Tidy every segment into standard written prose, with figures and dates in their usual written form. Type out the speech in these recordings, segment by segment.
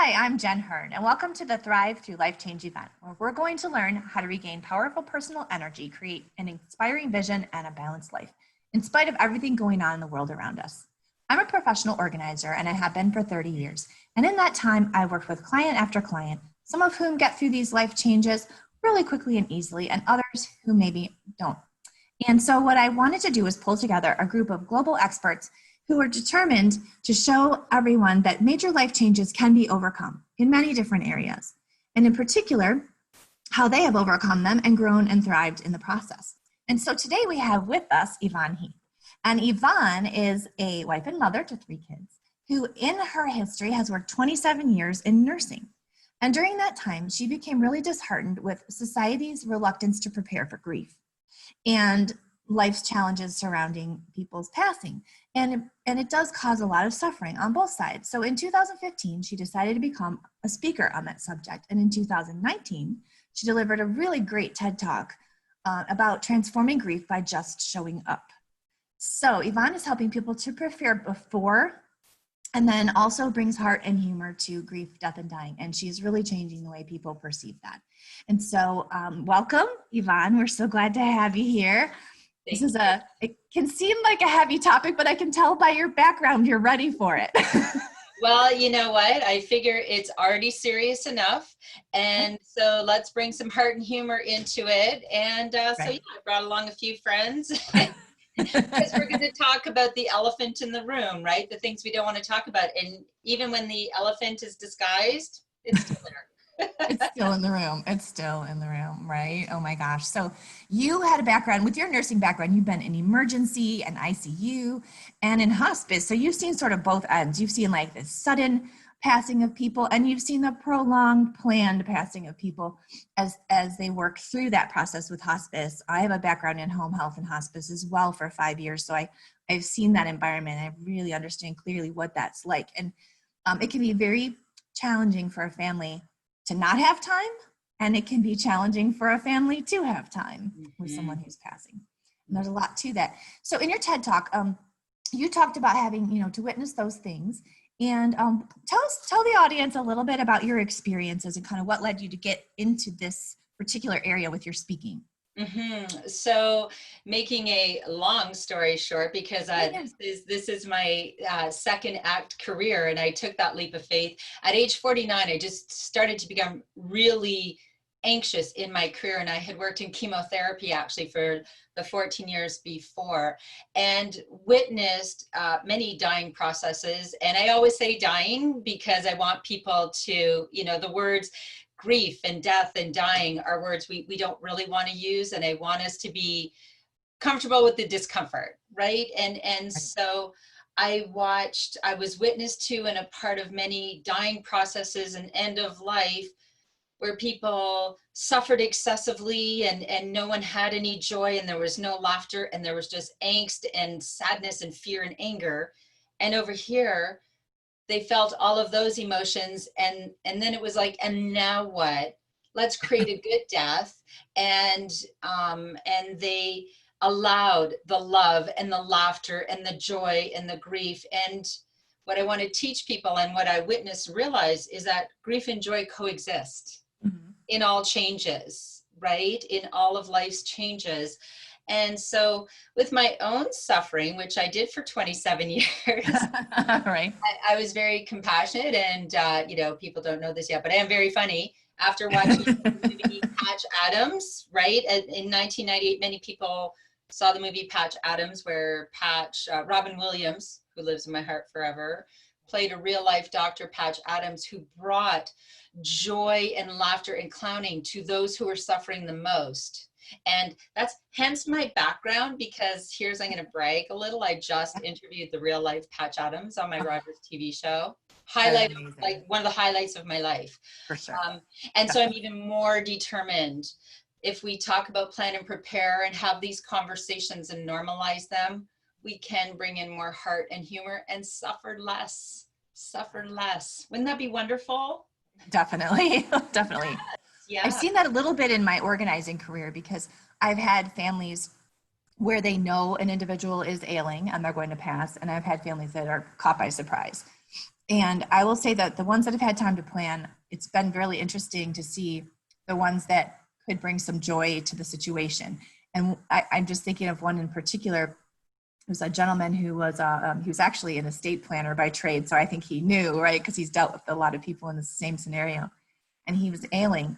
Hi, I'm Jen Hearn, and welcome to the Thrive Through Life Change event, where we're going to learn how to regain powerful personal energy, create an inspiring vision, and a balanced life, in spite of everything going on in the world around us. I'm a professional organizer, and I have been for 30 years. And in that time, I've worked with client after client, some of whom get through these life changes really quickly and easily, and others who maybe don't. And so what I wanted to do was pull together a group of global experts who are determined to show everyone that major life changes can be overcome in many different areas, and in particular, how they have overcome them and grown and thrived in the process. And so today we have with us Yvonne Heath. And Yvonne is a wife and mother to 3 kids who in her history has worked 27 years in nursing. And during that time, she became really disheartened with society's reluctance to prepare for grief and life's challenges surrounding people's passing. And it does cause a lot of suffering on both sides. So in 2015, she decided to become a speaker on that subject. And in 2019, she delivered a really great TED Talk about transforming grief by just showing up. So Yvonne is helping people to prepare before, and then also brings heart and humor to grief, death, and dying. And she's really changing the way people perceive that. And so welcome, Yvonne. We're so glad to have you here. It can seem like a heavy topic, but I can tell by your background, you're ready for it. Well, you know what? I figure it's already serious enough. And so let's bring some heart and humor into it. And I brought along a few friends because we're going to talk about the elephant in the room, right? The things we don't want to talk about. And even when the elephant is disguised, it's still there. It's still in the room. It's still in the room, right? Oh my gosh. So you had a background with your nursing background. You've been in emergency and ICU and in hospice. So you've seen sort of both ends. You've seen like the sudden passing of people, and you've seen the prolonged, planned passing of people as they work through that process with hospice. I have a background in home health and hospice as well for 5 years. So I've seen that environment. I really understand clearly what that's like. And it can be very challenging for a family to not have time, and it can be challenging for a family to have time with someone who's passing. And there's a lot to that. So in your TED Talk, you talked about having, to witness those things. And tell the audience a little bit about your experiences and kind of what led you to get into this particular area with your speaking. So making a long story short, because this is my second act career, and I took that leap of faith. At age 49, I just started to become really anxious in my career, and I had worked in chemotherapy actually for the 14 years before, and witnessed many dying processes. And I always say dying because I want people to, the words grief and death and dying are words we don't really want to use, and I want us to be comfortable with the discomfort, right? And so I was witness to and a part of many dying processes and end of life where people suffered excessively and no one had any joy, and there was no laughter, and there was just angst and sadness and fear and anger. And over here, they felt all of those emotions, and then it was like, and now what? Let's create a good death. And they allowed the love and the laughter and the joy and the grief. And what I want to teach people and what I witnessed realize is that grief and joy coexist in all changes, right? In all of life's changes. And so with my own suffering, which I did for 27 years, right. I was very compassionate, and, people don't know this yet, but I am very funny. After watching the movie Patch Adams, right? In 1998, many people saw the movie Patch Adams, where Robin Williams, who lives in my heart forever, played a real life Dr. Patch Adams, who brought joy and laughter and clowning to those who were suffering the most. And that's hence my background, because I'm going to brag a little. I just interviewed the real life Patch Adams on my Rogers TV show. Like one of the highlights of my life. For sure. So I'm even more determined, if we talk about plan and prepare and have these conversations and normalize them, we can bring in more heart and humor and suffer less. Wouldn't that be wonderful? Definitely. Definitely. Yeah. I've seen that a little bit in my organizing career, because I've had families where they know an individual is ailing and they're going to pass, and I've had families that are caught by surprise. And I will say that the ones that have had time to plan, it's been really interesting to see the ones that could bring some joy to the situation. And I'm just thinking of one in particular. It was a gentleman who was he was actually an estate planner by trade, so I think he knew, right, because he's dealt with a lot of people in the same scenario. And he was ailing,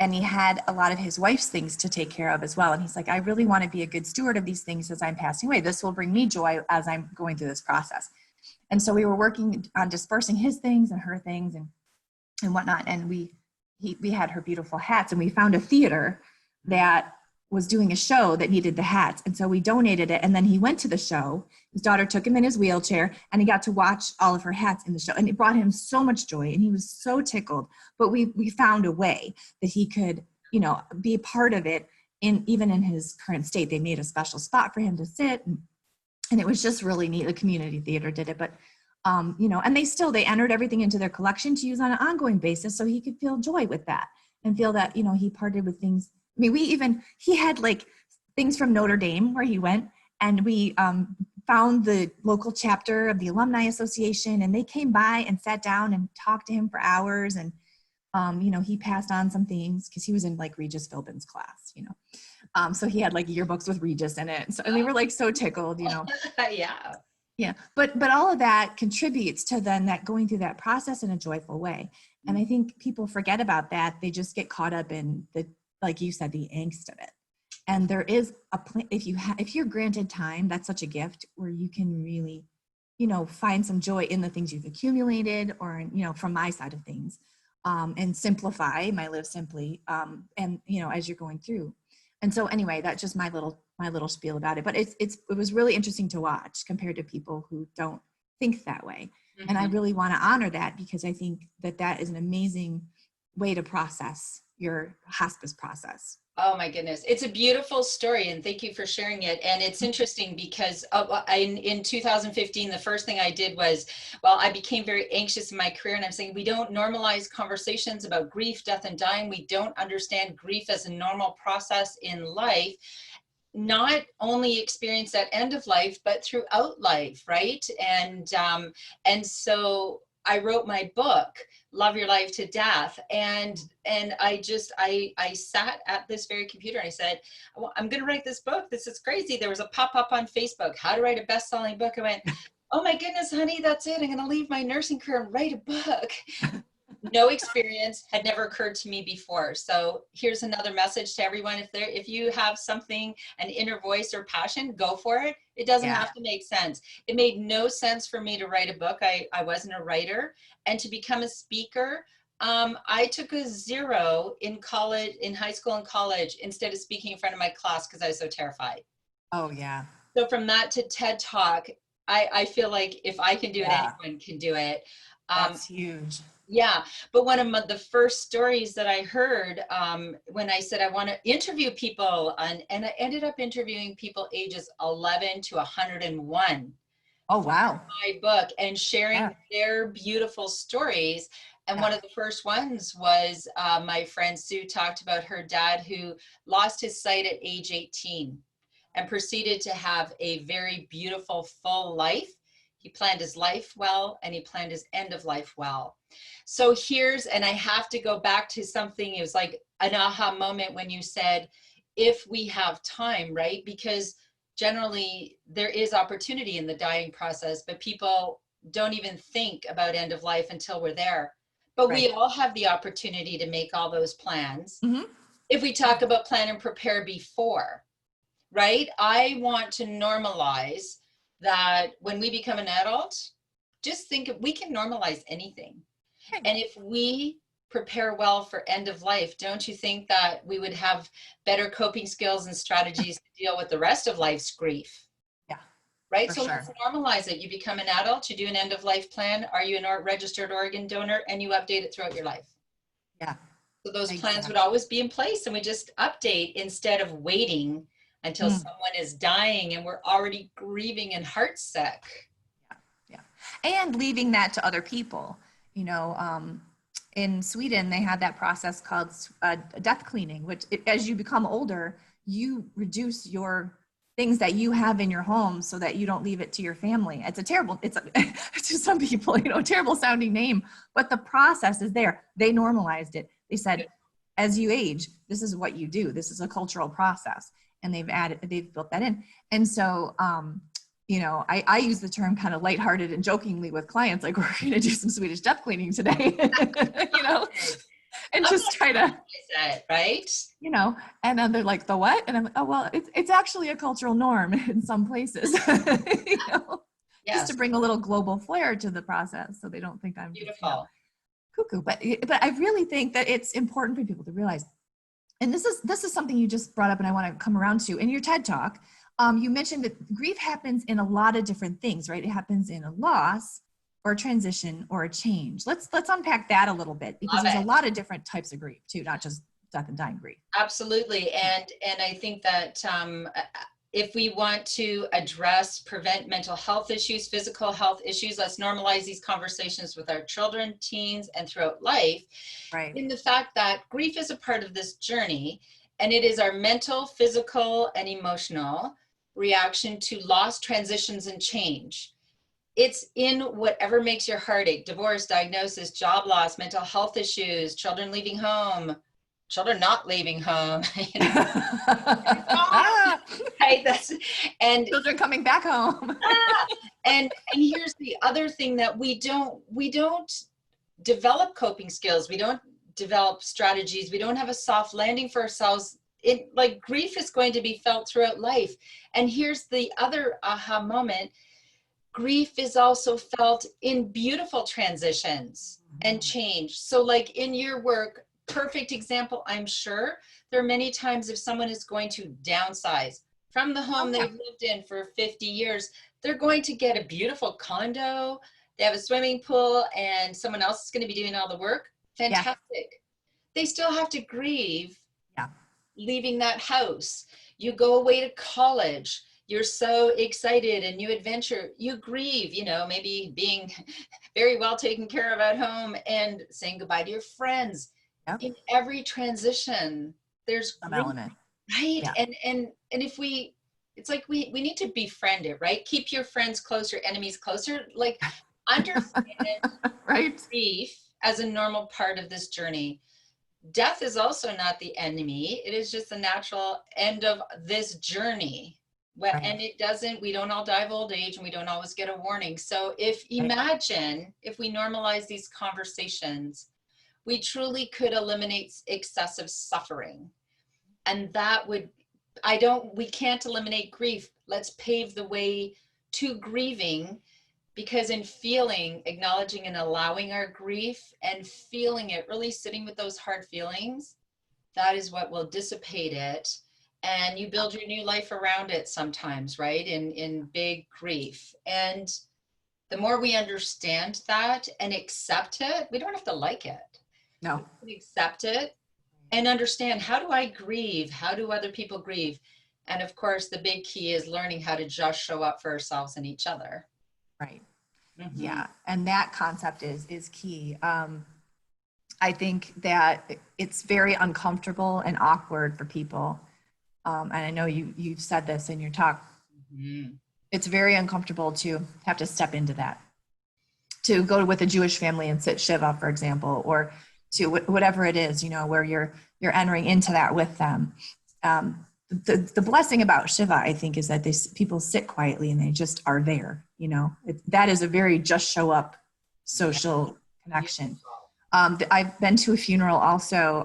and he had a lot of his wife's things to take care of as well. And he's like, I really want to be a good steward of these things as I'm passing away. This will bring me joy as I'm going through this process. And so we were working on dispersing his things and her things and whatnot. And we had her beautiful hats, and we found a theater that was doing a show that needed the hats. And so we donated it. And then he went to the show. His daughter took him in his wheelchair, and he got to watch all of her hats in the show. And it brought him so much joy, and he was so tickled. But we found a way that he could, be a part of it even in his current state. They made a special spot for him to sit. And it was just really neat. The community theater did it, but and they entered everything into their collection to use on an ongoing basis, so he could feel joy with that and feel that, he parted with things. I mean, he had like things from Notre Dame where he went, and we found the local chapter of the Alumni Association, and they came by and sat down and talked to him for hours. And, he passed on some things because he was in like Regis Philbin's class, so he had like yearbooks with Regis in it. So, and we were like so tickled, Yeah. Yeah. But all of that contributes to then that going through that process in a joyful way. And I think people forget about that. They just get caught up in like you said, the angst of it. And there is a plan. If you're granted time, that's such a gift where you can really, find some joy in the things you've accumulated, or, from my side of things, and simplify, live simply. And, as you're going through. And so anyway, that's just my little spiel about it. But it was really interesting to watch compared to people who don't think that way. Mm-hmm. And I really want to honor that, because I think that is an amazing way to process your hospice process. Oh my goodness. It's a beautiful story, and thank you for sharing it. And it's interesting because in 2015, the first thing I did was, I became very anxious in my career, and I'm saying we don't normalize conversations about grief, death, and dying. We don't understand grief as a normal process in life. Not only experience that end of life, but throughout life, right? And so I wrote my book, Love Your Life to Death. And I sat at this very computer and I said, I'm going to write this book. This is crazy. There was a pop-up on Facebook, how to write a best-selling book. I went, oh my goodness, honey, that's it. I'm going to leave my nursing career and write a book. No experience, had never occurred to me before. So here's another message to everyone. If you have something, an inner voice or passion, go for it. It doesn't have to make sense. It made no sense for me to write a book. I wasn't a writer. And to become a speaker, I took a 0 in college, in high school and college, instead of speaking in front of my class because I was so terrified. Oh yeah. So from that to TED Talk, I feel like if I can do it, anyone can do it. That's huge. Yeah, but one of the first stories that I heard when I said I want to interview people, and I ended up interviewing people ages 11 to 101. Oh, wow. My book, and sharing their beautiful stories. And one of the first ones was my friend Sue talked about her dad who lost his sight at age 18 and proceeded to have a very beautiful, full life. He planned his life well, and he planned his end of life well. So and I have to go back to something, it was like an aha moment when you said, if we have time, right? Because generally there is opportunity in the dying process, but people don't even think about end of life until we're there. But we all have the opportunity to make all those plans. Mm-hmm. If we talk about plan and prepare before, right? I want to normalize that when we become an adult, just think we can normalize anything. And if we prepare well for end of life, don't you think that we would have better coping skills and strategies to deal with the rest of life's grief? Yeah. Right? So let's normalize it. You become an adult, you do an end of life plan. Are you a registered organ donor? And you update it throughout your life. Yeah. So those plans would always be in place, and we just update instead of waiting until someone is dying and we're already grieving and heartsick. Yeah. And leaving that to other people. In Sweden, they had that process called death cleaning, which as you become older, you reduce your things that you have in your home so that you don't leave it to your family. It's a terrible, to some people, you know, terrible sounding name, but the process is there. They normalized it. They said, as you age, this is what you do. This is a cultural process. And they've built that in. And so, you know, I use the term kind of lighthearted and jokingly with clients, like, we're going to do some Swedish death cleaning today, you know, and just try to, right? You know, and then they're like, the what? And I'm like, oh, well, it's actually a cultural norm in some places, you know, just to bring a little global flair to the process. So they don't think I'm beautiful, you know, cuckoo. But I really think that it's important for people to realize, and this is something you just brought up and I want to come around to in your TED Talk. You mentioned that grief happens in a lot of different things, right? It happens in a loss or a transition or a change. Let's unpack that a little bit, because there's a lot of different types of grief too, not just death and dying grief. Absolutely. And I think that if we want to prevent mental health issues, physical health issues, let's normalize these conversations with our children, teens, and throughout life. Right. In the fact that grief is a part of this journey, and it is our mental, physical, and emotional reaction to loss, transitions, and change. It's in whatever makes your heart ache: divorce, diagnosis, job loss, mental health issues, children leaving home, children not leaving home, you know? Right? And children coming back home. and here's the other thing, that we don't develop coping skills. We don't develop strategies. We don't have a soft landing for ourselves. Like, grief is going to be felt throughout life. And here's the other aha moment: grief is also felt in beautiful transitions and change. So like in your work, perfect example, I'm sure there are many times if someone is going to downsize from the home they've lived in for 50 years, they're going to get a beautiful condo, they have a swimming pool, and someone else is going to be doing all the work. Fantastic. They still have to grieve leaving that house. You go away to college, you're so excited, a new adventure, you grieve, you know, maybe being very well taken care of at home and saying goodbye to your friends. In every transition, there's some element, right? And if it's like we need to befriend it, right? Keep your friends close, your enemies closer. Like, understand right? Grief as a normal part of this journey. Death is also not the enemy. It is just the natural end of this journey. And we don't all die of old age, and we don't always get a warning. So imagine if we normalize these conversations, we truly could eliminate excessive suffering. And that would, we can't eliminate grief. Let's pave the way to grieving, because in feeling, acknowledging and allowing our grief and feeling it, really sitting with those hard feelings, that is what will dissipate it. And you build your new life around it sometimes, right? In big grief. And the more we understand that and accept it, we don't have to like it. No. We can accept it and understand, how do I grieve? How do other people grieve? And of course, the big key is learning how to just show up for ourselves and each other. Right. Mm-hmm. Yeah. And that concept is key. I think that it's very uncomfortable and awkward for people. And I know you've said this in your talk. Mm-hmm. It's very uncomfortable to have to step into that, to go with a Jewish family and sit Shiva, for example, or to whatever it is, you know, where you're entering into that with them. The blessing about Shiva, I think, is that people sit quietly and they just are there. You know, that is a very just show up social connection. I've been to a funeral also.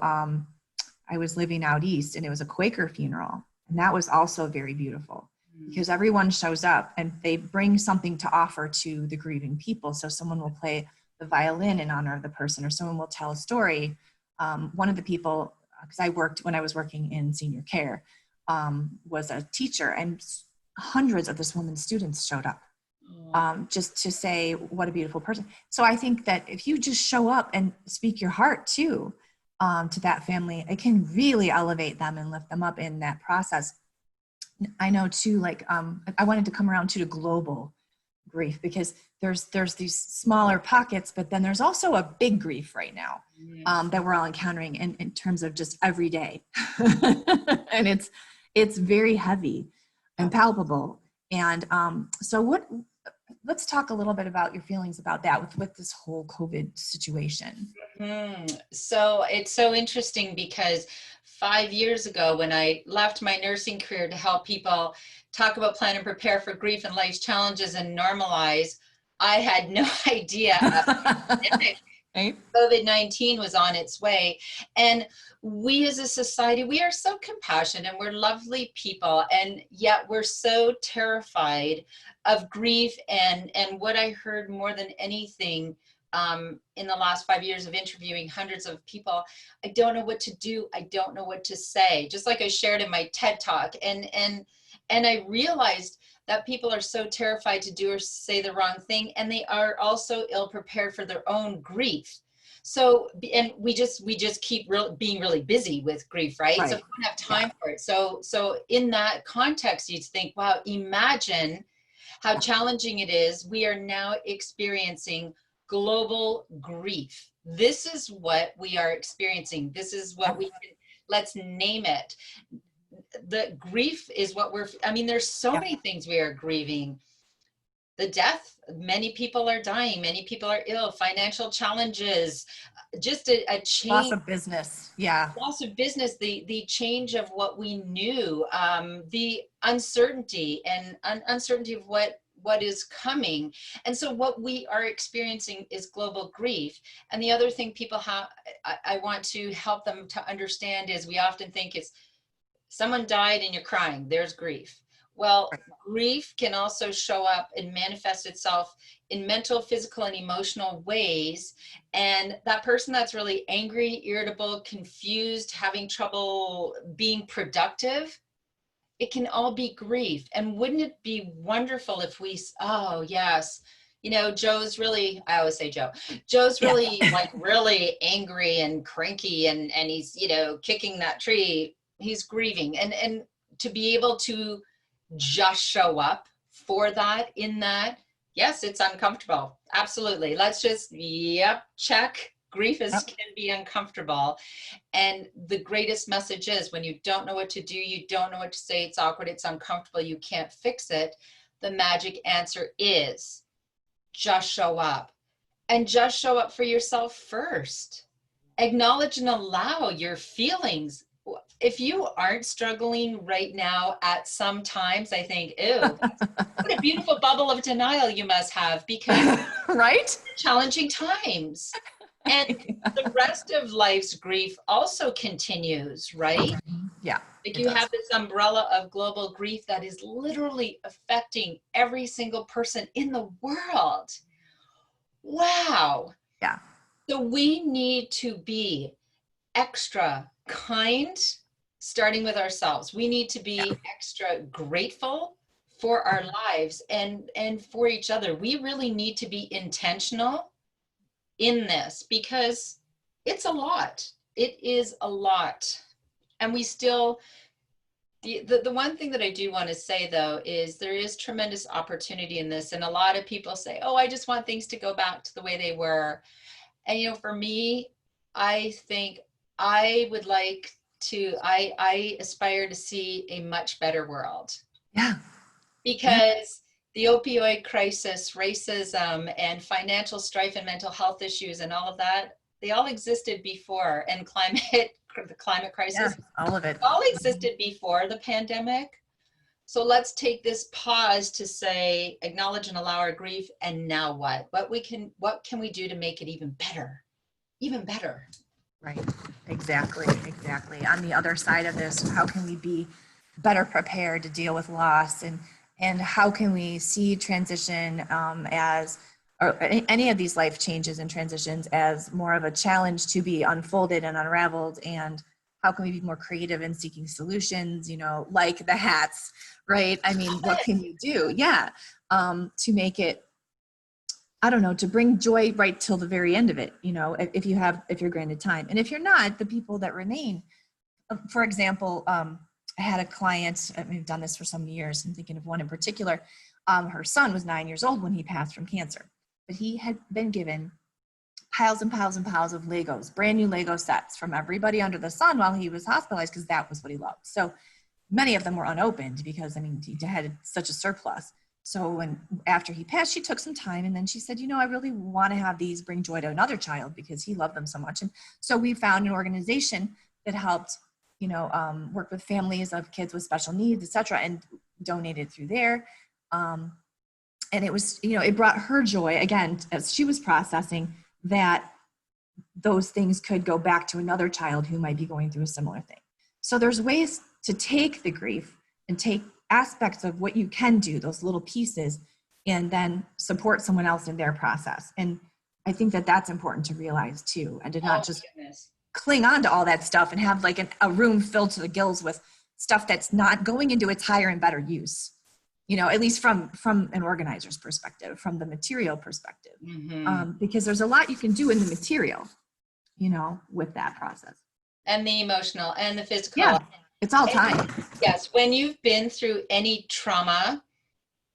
I was living out east, and it was a Quaker funeral, and that was also very beautiful, because everyone shows up and they bring something to offer to the grieving people. So someone will play the violin in honor of the person, or someone will tell a story. One of the people, because when I was working in senior care, was a teacher, and hundreds of this woman's students showed up just to say what a beautiful person. So I think that if you just show up and speak your heart too, to that family, it can really elevate them and lift them up in that process. I know too, like, I wanted to come around to global grief, because there's these smaller pockets, but then there's also a big grief right now that we're all encountering in terms of just every day. And it's very heavy. and palpable. And let's talk a little bit about your feelings about that with this whole COVID situation. So it's so interesting because 5 years ago, when I left my nursing career to help people talk about, plan, and prepare for grief and life's challenges and normalize, I had no idea Right? COVID-19 was on its way. And we as a society, we are so compassionate and we're lovely people. And yet we're so terrified of grief. And what I heard more than anything in the last 5 years of interviewing hundreds of people, I don't know what to do. I don't know what to say. Just like I shared in my TED Talk. And I realized that people are so terrified to do or say the wrong thing, and they are also ill prepared for their own grief. So, and we just keep being really busy with grief, right? So we don't have time for it. So in that context, you'd think, wow, imagine how challenging it is. We are now experiencing global grief. This is what we are experiencing. This is what let's name it. The grief is what there's so many things we are grieving. The death, many people are dying, many people are ill, financial challenges, just a change. Loss of business. Yeah. Loss of business, the change of what we knew, the uncertainty and uncertainty of what is coming. And so what we are experiencing is global grief. And the other thing people have, I want to help them to understand is we often think it's someone died and you're crying, there's grief. Well, grief can also show up and manifest itself in mental, physical, and emotional ways. And that person that's really angry, irritable, confused, having trouble being productive, it can all be grief. And wouldn't it be wonderful if oh yes, Joe's really, I always say Joe's really really angry and cranky and he's, kicking that tree, he's grieving. And to be able to just show up for that, in that, yes, it's uncomfortable. Absolutely. Let's just, check. Grief can be uncomfortable. And the greatest message is when you don't know what to do, you don't know what to say, it's awkward, it's uncomfortable, you can't fix it. The magic answer is just show up, and just show up for yourself first. Acknowledge and allow your feelings. If you aren't struggling right now at some times, I think, ew, what a beautiful bubble of denial you must have, because right? Challenging times. And the rest of life's grief also continues, right? Yeah. Like you have this umbrella of global grief that is literally affecting every single person in the world. Wow. Yeah. So we need to be extra kind, starting with ourselves. We need to be extra grateful for our lives and for each other. We really need to be intentional in this, because it's a lot. It is a lot. And we still, the one thing that I do want to say though, is there is tremendous opportunity in this. And a lot of people say, oh, I just want things to go back to the way they were. And, for me, I think I would like to, I aspire to see a much better world. Yeah. Because the opioid crisis, racism, and financial strife and mental health issues and all of that, they all existed before. And the climate crisis, all of it all existed before the pandemic. So let's take this pause to say, acknowledge and allow our grief. And now what? What can we do to make it even better? Even better. Right. Exactly. On the other side of this, how can we be better prepared to deal with loss, and how can we see transition or any of these life changes and transitions as more of a challenge to be unfolded and unraveled, and how can we be more creative in seeking solutions, like the hats, right? I mean, what can you do? Yeah. To make it, I don't know, to bring joy right till the very end of it, if you're granted time. And if you're not, the people that remain, for example, I had a client, we've done this for some years, I'm thinking of one in particular. Her son was 9 years old when he passed from cancer, but he had been given piles and piles and piles of Legos, brand new Lego sets from everybody under the sun while he was hospitalized, because that was what he loved. So many of them were unopened because, I mean, he had such a surplus. So after he passed, she took some time, and then she said, I really want to have these bring joy to another child because he loved them so much. And so we found an organization that helped, work with families of kids with special needs, et cetera, and donated through there. And it was, it brought her joy, again, as she was processing that those things could go back to another child who might be going through a similar thing. So there's ways to take the grief and take aspects of what you can do, those little pieces, and then support someone else in their process. And I think that that's important to realize too, and to not just cling on to all that stuff and have like a room filled to the gills with stuff that's not going into its higher and better use, at least from an organizer's perspective, from the material perspective, because there's a lot you can do in the material, with that process. And the emotional and the physical. Yeah, it's all time. Yes, when you've been through any trauma,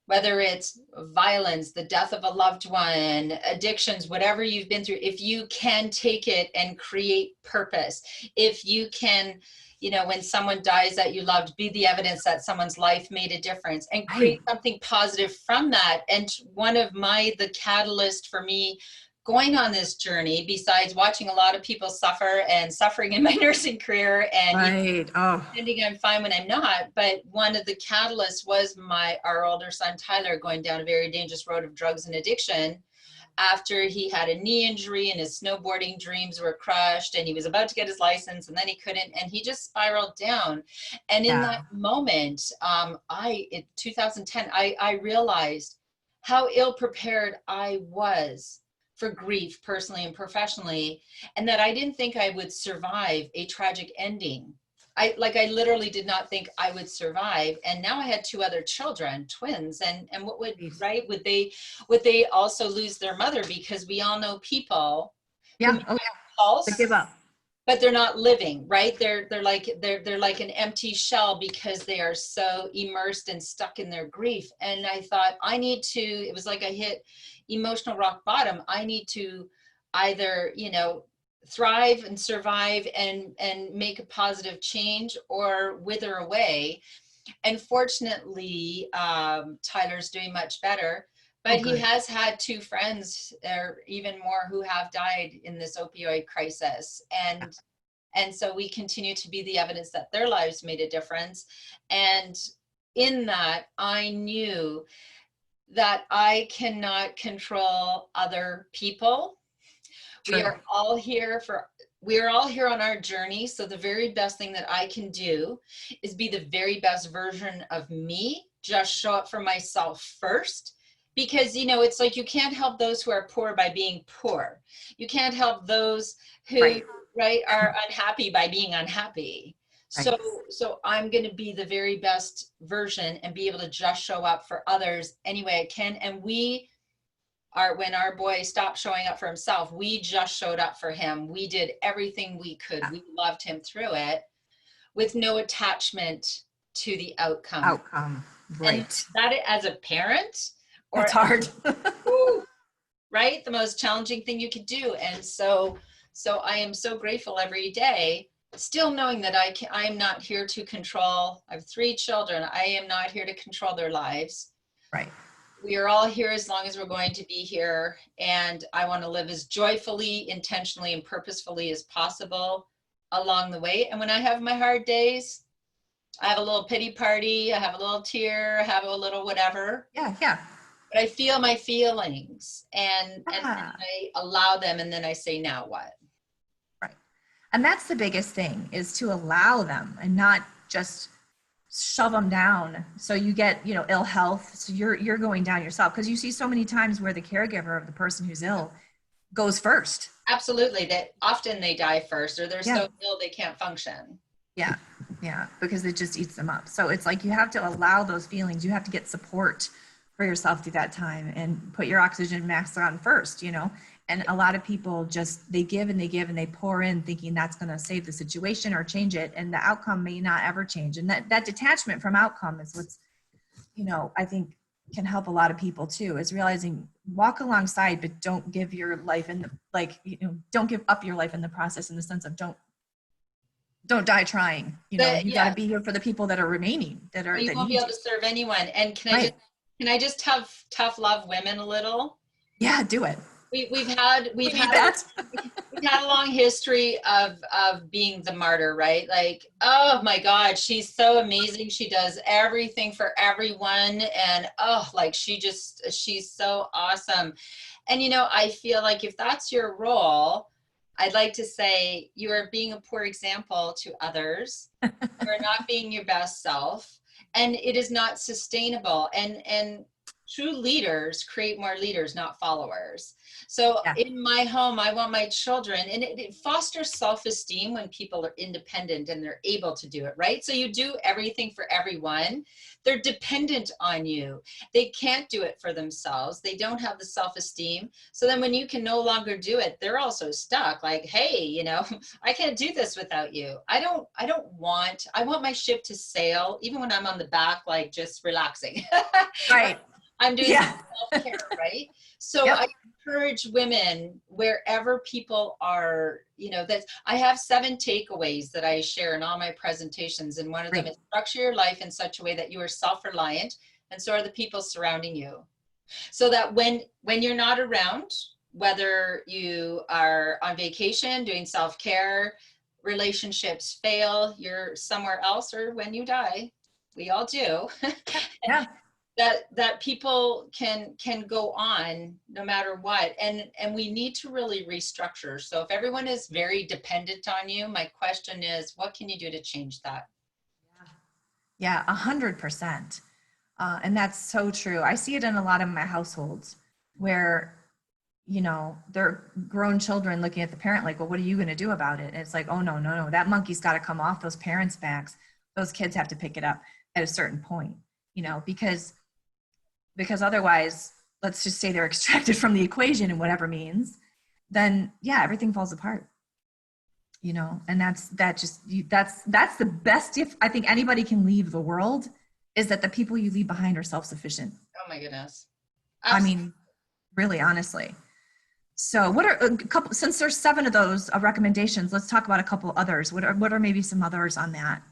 whether it's violence, the death of a loved one, addictions, whatever you've been through, if you can take it and create purpose, if you can, when someone dies that you loved, be the evidence that someone's life made a difference and create something positive from that. And one of the catalyst for me going on this journey, besides watching a lot of people suffer and suffering in my nursing career and pretending I'm fine when I'm not, but one of the catalysts was our older son, Tyler, going down a very dangerous road of drugs and addiction after he had a knee injury and his snowboarding dreams were crushed and he was about to get his license and then he couldn't, and he just spiraled down. And in that moment, in 2010, I realized how ill prepared I was for grief personally and professionally, and that I didn't think I would survive a tragic ending. I literally did not think I would survive. And now I had 2 other children, twins, and what would they also lose their mother? Because we all know people who pulse, give up, but they're not living, right? They're like an empty shell because they are so immersed and stuck in their grief. And I thought it was like I hit emotional rock bottom. I need to either, thrive and survive and make a positive change or wither away. And fortunately, Tyler's doing much better, but he has had 2 friends or even more who have died in this opioid crisis. And so we continue to be the evidence that their lives made a difference. And in that, I knew that I cannot control other people. True. We are all here on our journey. So the very best thing that I can do is be the very best version of me, just show up for myself first. Because, it's like you can't help those who are poor by being poor. You can't help those who are unhappy by being unhappy. Right. So I'm going to be the very best version and be able to just show up for others any way I can. And when our boy stopped showing up for himself, we just showed up for him. We did everything we could. We loved him through it with no attachment to the outcome. Right. And that as a parent, that's hard. Right? The most challenging thing you could do. And so I am so grateful every day, still knowing that I am not here to control. I have 3 children. I am not here to control their lives. Right. We are all here as long as we're going to be here. And I want to live as joyfully, intentionally, and purposefully as possible along the way. And when I have my hard days, I have a little pity party. I have a little tear. I have a little whatever. Yeah. But I feel my feelings and I allow them. And then I say, now what? Right. And that's the biggest thing, is to allow them and not just shove them down. So you get, ill health. So you're going down yourself, because you see so many times where the caregiver of the person who's ill goes first. Absolutely. That often they die first, or they're so ill they can't function. Yeah, because it just eats them up. So it's like you have to allow those feelings. You have to get support for yourself through that time and put your oxygen mask on first, And a lot of people just, they give and they pour in thinking that's going to save the situation or change it. And the outcome may not ever change. And that detachment from outcome is what's, I think can help a lot of people too, is realizing walk alongside, but don't give your life don't give up your life in the process, in the sense of don't Don't die trying. You got to Yeah, be here for the people that are remaining, or you that won't be need able you. to serve anyone. And Right. can I just have tough love women a little? Yeah, do it. We've We need had that. we've had a long history of being the martyr, right? Like, oh my God, she's so amazing. She does everything for everyone, and oh, like she's so awesome. And I feel like if that's your role, I'd like to say you are being a poor example to others. You're not being your best self, and it is not sustainable. And true leaders create more leaders, not followers. So Yeah. in my home, I want my children, and it fosters self-esteem when people are independent and they're able to do it, right? So you do everything for everyone. They're dependent on you. They can't do it for themselves. They don't have the self-esteem. So then when you can no longer do it, they're also stuck. Like, hey, I can't do this without you. I want my ship to sail, even when I'm on the back, like just relaxing. Right. I'm doing some Yeah. self-care, right? So Yep. I encourage women wherever people are, that I have 7 takeaways that I share in all my presentations. And one of them Great. is structure your life in such a way that you are self-reliant, and so are the people surrounding you. So that when you're not around, whether you are on vacation, doing self-care, relationships fail, you're somewhere else, or when you die, we all do. Yeah. that people can go on no matter what, and we need to really restructure. So if everyone is very dependent on you, my question is, what can you do to change that? Yeah, 100%. And that's so true. I see it in a lot of my households where, they're grown children looking at the parent like, well, what are you going to do about it? And it's like, oh, no, no, no, that monkey's got to come off those parents' backs. Those kids have to pick it up at a certain point, because otherwise, let's just say they're extracted from the equation in whatever means, then yeah, everything falls apart. And that's the best gift I think anybody can leave the world, is that the people you leave behind are self-sufficient. Oh my goodness. I Absolutely. mean, really, honestly. So what are a couple, since there's 7 of those recommendations, let's talk about a couple others. What are maybe some others on that?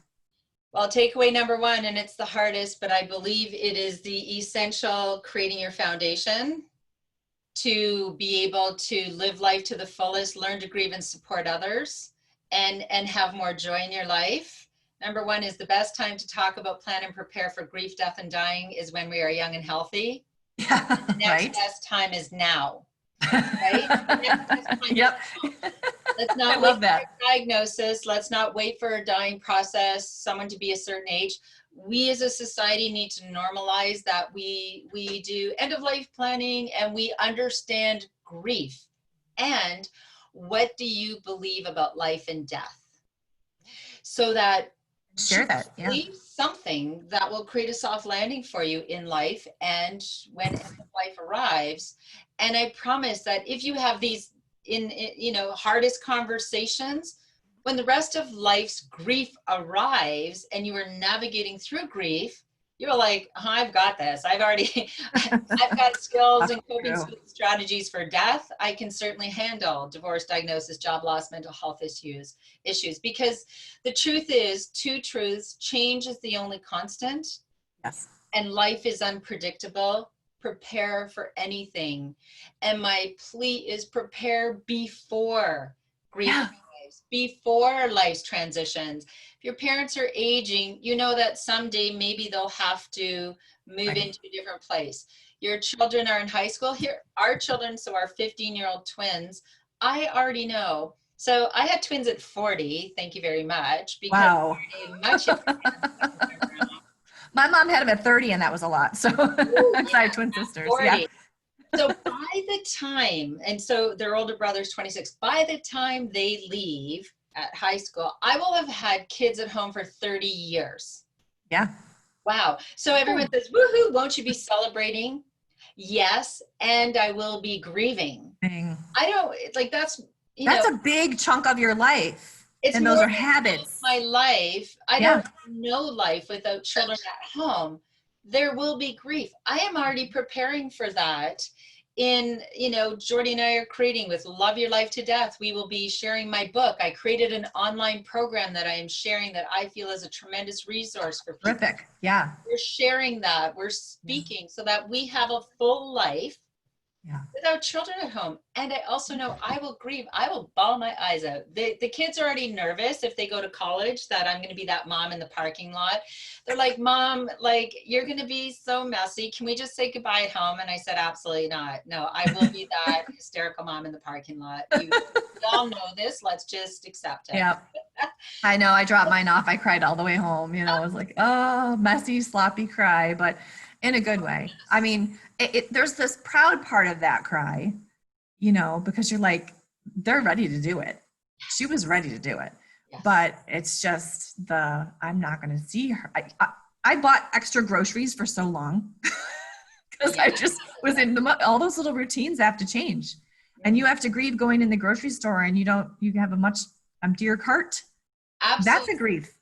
Well, takeaway number 1, and it's the hardest, but I believe it is the essential: creating your foundation to be able to live life to the fullest, learn to grieve and support others, and have more joy in your life. Number 1 is the best time to talk about, plan, and prepare for grief, death, and dying is when we are young and healthy. Yeah, The next right. best time is now, right? The next best time is Yep. now. Let's I not wait love for that. a diagnosis. Let's not wait for a dying process, someone to be a certain age. We as a society need to normalize that we do end of life planning, and we understand grief. And what do you believe about life and death? So that Share that. Yeah. believe something that will create a soft landing for you in life and when end of life arrives. And I promise that if you have these hardest conversations, when the rest of life's grief arrives and you are navigating through grief, you're like, oh, I've got this. I've got skills That's and coping true. strategies for death. I can certainly handle divorce, diagnosis, job loss, mental health issues, because the truth is, 2 truths: change is the only constant, Yes. and life is unpredictable. Prepare for anything. And my plea is, prepare before grief Yeah. arrives, before life's transitions. If your parents are aging, you know that someday maybe they'll have to move Right. into a different place. Your children are in high school. Here, our children, so our 15-year-old twins, I already know. So I had twins at 40, thank you very much, because Wow. they're much younger. My mom had him at 30 and that was a lot. So Oh, I yeah, have twin sisters. Yeah. 40. So by the time, and so their older brother's 26, by the time they leave at high school, I will have had kids at home for 30 years. Yeah. Wow. So everyone says, woohoo, won't you be celebrating? Yes, and I will be grieving. Dang. I don't, like, That's a big chunk of your life. it's And more those are than habits. my life. I Yeah. don't know life without children at home. There will be grief. I am already preparing for that. Jordy and I are creating with Love Your Life to Death. We will be sharing my book. I created an online program that I am sharing that I feel is a tremendous resource for people. Terrific. Yeah. We're sharing that. We're speaking so that we have a full life without children at home. And I also know I will grieve. I will bawl my eyes out. The kids are already nervous if they go to college that I'm going to be that mom in the parking lot. They're like, Mom, like, you're going to be so messy. Can we just say goodbye at home? And I said, absolutely not. No, I will be that hysterical mom in the parking lot. You all know this. Let's just accept it. Yeah. I know. I dropped mine off. I cried all the way home. I was like, oh, messy, sloppy cry, but in a good way. I mean, there's this proud part of that cry, because you're like, they're ready to do it. She was ready to do it. Yes. But it's just I'm not going to see her. I bought extra groceries for so long because I just was in all those little routines have to change. And you have to grieve going in the grocery store and you have a much emptier cart. Absolutely. That's a grief.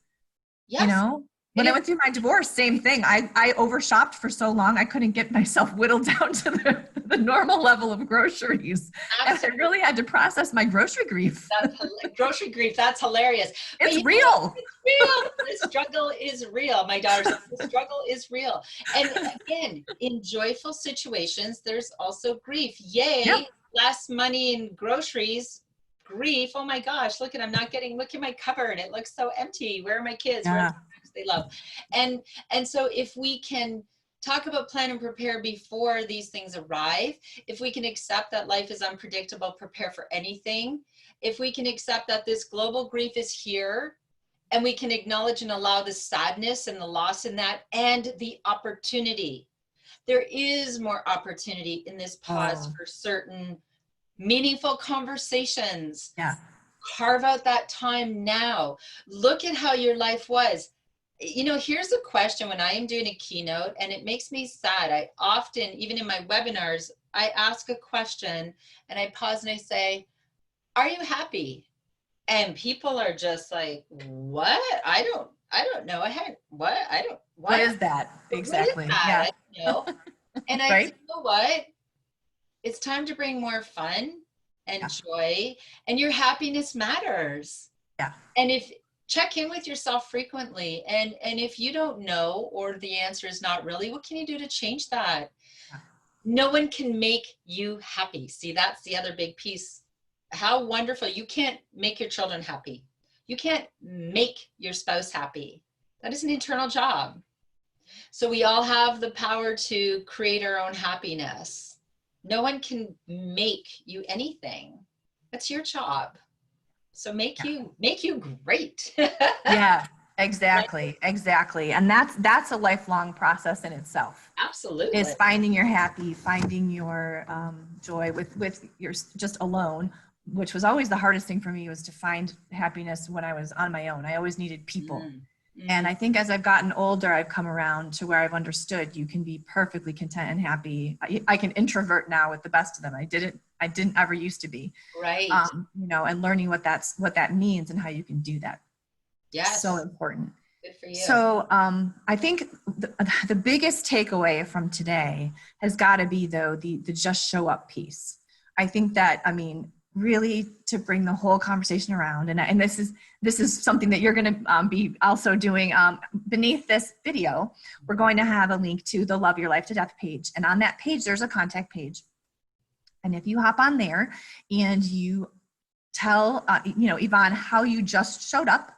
Yes. When I went through my divorce, same thing. I overshopped for so long, I couldn't get myself whittled down to the normal level of groceries. Absolutely. And I really had to process my grocery grief. Grocery grief, that's hilarious. It's real. It's real. The struggle is real. My daughter says the struggle is real. And again, in joyful situations, there's also grief. Yay, yep. Less money in groceries. Grief. Oh my gosh, look at my cupboard. It looks so empty. Where are my kids? Yeah. Where are the things they love? And so if we can talk about plan and prepare before these things arrive, if we can accept that life is unpredictable, prepare for anything, if we can accept that this global grief is here, and we can acknowledge and allow the sadness and the loss in that and the opportunity. There is more opportunity in this pause for certain meaningful conversations. Yeah. Carve out that time now. Look at how your life was. Here's a question when I am doing a keynote, and it makes me sad. I often, even in my webinars, I ask a question and I pause and I say, are you happy? And people are just like, what? I don't know. What is that? Exactly. What is that? Yeah. I don't know. And I right? say, you know what? It's time to bring more fun and joy, and your happiness matters. Yeah. And check in with yourself frequently. And if you don't know, or the answer is not really, what can you do to change that? Yeah. No one can make you happy. See, that's the other big piece. How wonderful. You can't make your children happy. You can't make your spouse happy. That is an internal job. So we all have the power to create our own happiness. No one can make you anything. That's your job. So make you great. Yeah, exactly. And that's a lifelong process in itself. Absolutely. Is finding your happy, finding your joy with your just alone, which was always the hardest thing for me, was to find happiness when I was on my own. I always needed people. Mm-hmm. And I think as I've gotten older, I've come around to where I've understood you can be perfectly content and happy. I can introvert now with the best of them. I didn't ever used to be. Right. And learning what that means and how you can do that. Yes. So important. Good for you. So I think the biggest takeaway from today has got to be, though, the just show up piece. I think that, really to bring the whole conversation around, and this is something that you're going to be also doing beneath this video. We're going to have a link to the Love Your Life to Death page, and on that page there's a contact page, and if you hop on there and you tell Yvonne how you just showed up,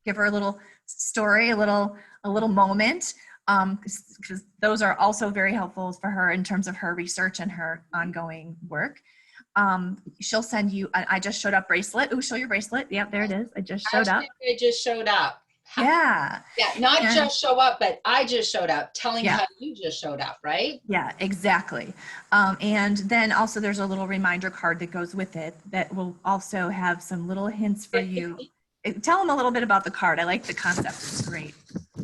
give her a little story, a little moment, because those are also very helpful for her in terms of her research and her ongoing work. She'll send you an I just showed up bracelet. Ooh, show your bracelet. Yep, there it is. I just showed up. I just showed up. Yeah. Yeah, not just show up, but I just showed up, telling how you just showed up, right? Yeah, exactly. And then also there's a little reminder card that goes with it that will also have some little hints for you. Tell them a little bit about the card. I like the concept. It's great.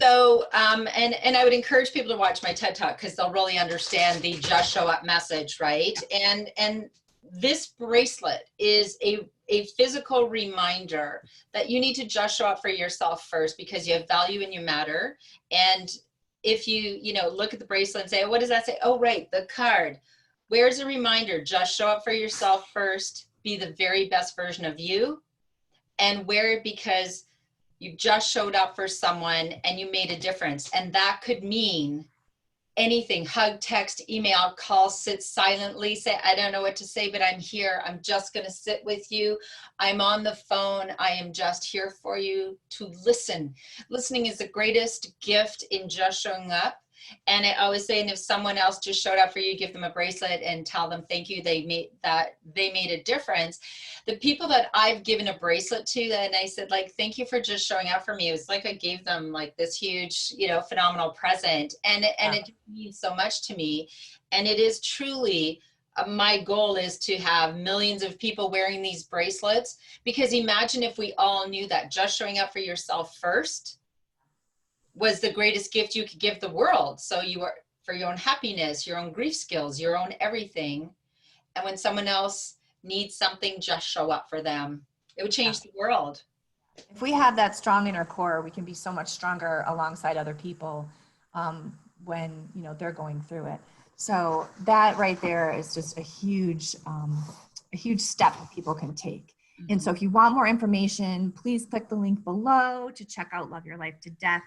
So, and I would encourage people to watch my TED Talk, because they'll really understand the just show up message, right? And this bracelet is a physical reminder that you need to just show up for yourself first, because you have value and you matter. And if you look at the bracelet and say, oh, what does that say? Oh, right, the card. Where's a reminder? Just show up for yourself first, be the very best version of you, and wear it because you just showed up for someone and you made a difference. And that could mean anything: hug, text, email, call, sit silently, say, I don't know what to say, but I'm here. I'm just going to sit with you. I'm on the phone. I am just here for you to listen. Listening is the greatest gift in just showing up. And I always say, and if someone else just showed up for you, give them a bracelet and tell them thank you. They made a difference. The people that I've given a bracelet to, and I said, like, thank you for just showing up for me. It was like I gave them like this huge, phenomenal present, and it means so much to me. And it is truly my goal is to have millions of people wearing these bracelets, because imagine if we all knew that just showing up for yourself first was the greatest gift you could give the world. So you are for your own happiness, your own grief skills, your own everything. And when someone else needs something, just show up for them. It would change the world. If we have that strong inner core, we can be so much stronger alongside other people when they're going through it. So that right there is just a huge step that people can take. And so if you want more information, please click the link below to check out Love Your Life to Death.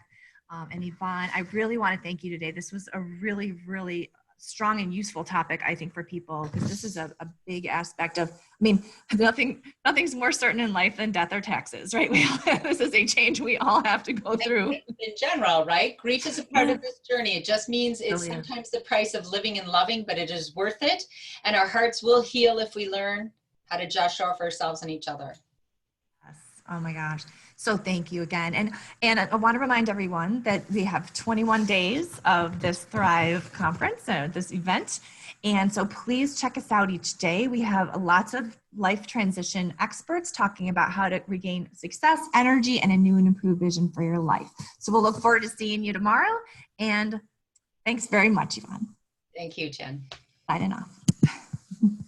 And Yvonne, I really want to thank you today. This was a really, really strong and useful topic, I think, for people, because this is a big aspect of, nothing's more certain in life than death or taxes, right? This is a change we all have to go through. In general, right? Grief is a part of this journey. It just means it's sometimes the price of living and loving, but it is worth it. And our hearts will heal if we learn how to just show up for ourselves and each other. Yes. Oh my gosh. So thank you again. And I want to remind everyone that we have 21 days of this Thrive conference, this event. And so please check us out each day. We have lots of life transition experts talking about how to regain success, energy, and a new and improved vision for your life. So we'll look forward to seeing you tomorrow. And thanks very much, Yvonne. Thank you, Jen. Signing off.